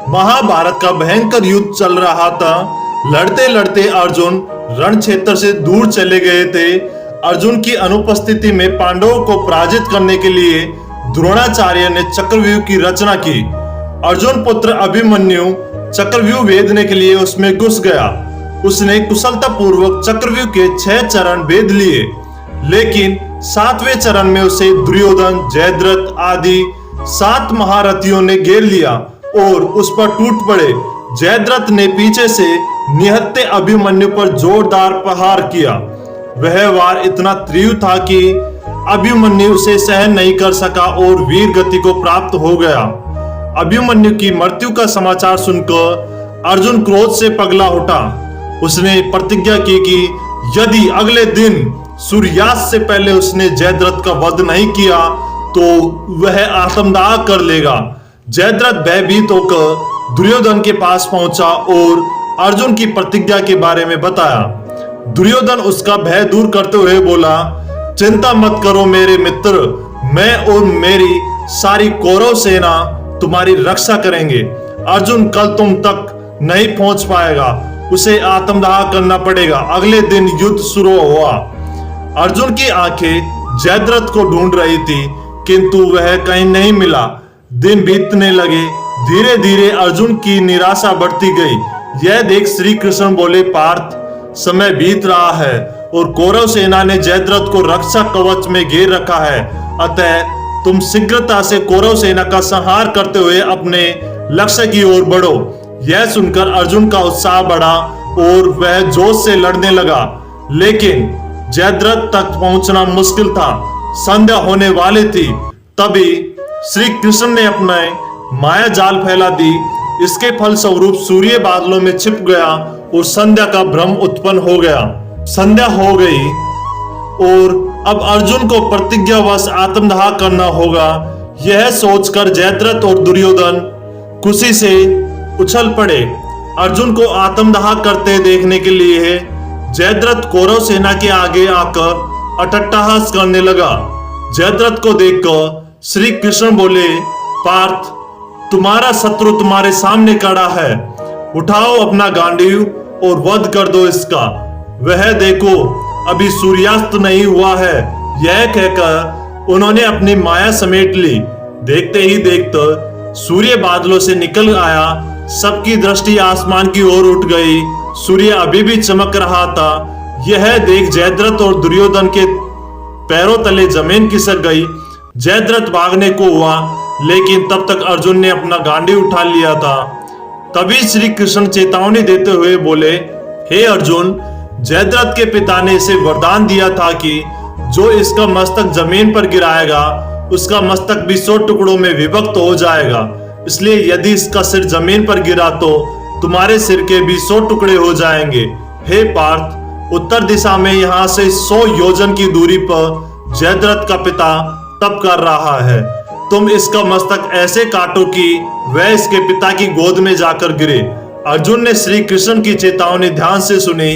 महाभारत का भयंकर युद्ध चल रहा था। लड़ते लड़ते अर्जुन रण क्षेत्र से दूर चले गए थे। अर्जुन की अनुपस्थिति में पांडवों को पराजित करने के लिए द्रोणाचार्य ने चक्रव्यूह की रचना की। अर्जुन पुत्र अभिमन्यु चक्रव्यूह वेदने के लिए उसमें घुस गया। उसने कुशलता पूर्वक चक्रव्यूह के 6 चरण वेद लिए, लेकिन 7वें चरण में उसे दुर्योधन, जयद्रथ आदि 7 महारथियों ने घेर लिया और उस पर टूट पड़े। जयद्रथ ने पीछे से निहत्थे अभिमन्यु पर जोरदार प्रहार किया। वह वार इतना तीव्र था कि अभिमन्यु उसे सहन नहीं कर सका और वीर गति को प्राप्त हो गया। अभिमन्यु की मृत्यु का समाचार सुनकर अर्जुन क्रोध से पगला उठा। उसने प्रतिज्ञा की कि यदि अगले दिन सूर्यास्त से पहले उसने जयद्रथ का वध नहीं किया तो वह आत्मदाह कर लेगा। जयद्रथ भयभीत होकर दुर्योधन के पास पहुंचा और अर्जुन की प्रतिज्ञा के बारे में बताया। दुर्योधन उसका भय दूर करते हुए बोला, चिंता मत करो मेरे मित्र, मैं और मेरी सारी कौरव सेना तुम्हारी रक्षा करेंगे। अर्जुन कल तुम तक नहीं पहुंच पाएगा, उसे आत्मदाह करना पड़ेगा। अगले दिन युद्ध शुरू हुआ। अर्जुन की आंखें जयद्रथ को ढूंढ रही थी, किंतु वह कहीं नहीं मिला। दिन बीतने लगे। धीरे धीरे अर्जुन की निराशा बढ़ती गई। यह देख श्री कृष्ण बोले, पार्थ, समय बीत रहा है और कौरव सेना ने जयद्रथ को रक्षा कवच में घेर रखा है। अतः तुम शीघ्रता से कौरव सेना का संहार करते हुए अपने लक्ष्य की ओर बढ़ो। यह सुनकर अर्जुन का उत्साह बढ़ा और वह जोश से लड़ने लगा, लेकिन जयद्रथ तक पहुंचना मुश्किल था। संध्या होने वाली थी। तभी श्री कृष्ण ने अपने माया जाल फैला दी। इसके फलस्वरूप सूर्य बादलों में छिप गया और संध्या का भ्रम उत्पन्न हो गया। संध्या हो गई और अब अर्जुन को प्रतिज्ञावश आत्मदाह करना होगा। यह सोचकर जयद्रथ और दुर्योधन खुशी से उछल पड़े। अर्जुन को आत्मदाह करते देखने के लिए जयद्रथ कौरव सेना के आगे आकर अट्टहास करने लगा। जयद्रथ को देखकर श्री कृष्ण बोले, पार्थ, तुम्हारा शत्रु तुम्हारे सामने खड़ा है। उठाओ अपना गांडीव और वध कर दो इसका। वह देखो, अभी सूर्यास्त नहीं हुआ है। यह कहकर उन्होंने अपनी माया समेट ली। देखते ही देखते सूर्य बादलों से निकल आया। सबकी दृष्टि आसमान की ओर उठ गई। सूर्य अभी भी चमक रहा था। यह देख जयद्रथ और दुर्योधन के पैरों तले जमीन खिसक गई। जयद्रथ भागने को हुआ, लेकिन तब तक अर्जुन ने अपना गांडी उठा लिया था। तभी श्री कृष्ण चेतावनी देते हुए बोले, हे अर्जुन, जयद्रथ के पिता ने इसे वरदान दिया था कि जो इसका मस्तक जमीन पर गिराएगा उसका मस्तक भी 100 टुकड़ों में विभक्त हो जाएगा। इसलिए यदि इसका सिर जमीन पर गिरा तो तुम्हारे सिर के भी 100 टुकड़े हो जाएंगे। हे पार्थ, उत्तर दिशा में यहाँ से 100 योजन की दूरी पर जयद्रथ का पिता तप कर रहा है। तुम इसका मस्तक ऐसे काटो कि वह इसके पिता की गोद में जाकर गिरे। अर्जुन ने श्री कृष्ण की चेतावनी ध्यान से सुनी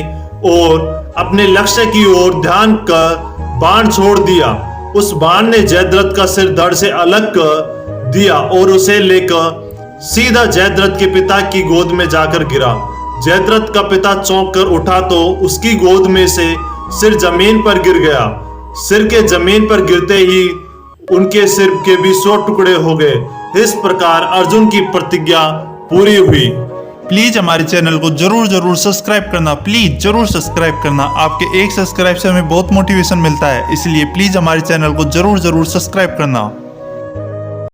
और अपने लक्ष्य की ओर ध्यान कर बाण छोड़ दिया। उस बाण ने जयद्रथ का सिर धड़ से अलग कर दिया और उसे लेकर सीधा जयद्रथ के पिता की गोद में जाकर गिरा। जयद्रथ का पिता चौंक कर उठा तो उसकी गोद में से सिर जमीन पर गिर गया। सिर के जमीन पर गिरते ही उनके सिर के भी 100 टुकड़े हो गए। इस प्रकार अर्जुन की प्रतिज्ञा पूरी हुई। प्लीज हमारे चैनल को जरूर सब्सक्राइब करना। प्लीज जरूर सब्सक्राइब करना। आपके एक सब्सक्राइब से हमें बहुत मोटिवेशन मिलता है, इसलिए प्लीज हमारे चैनल को जरूर सब्सक्राइब करना।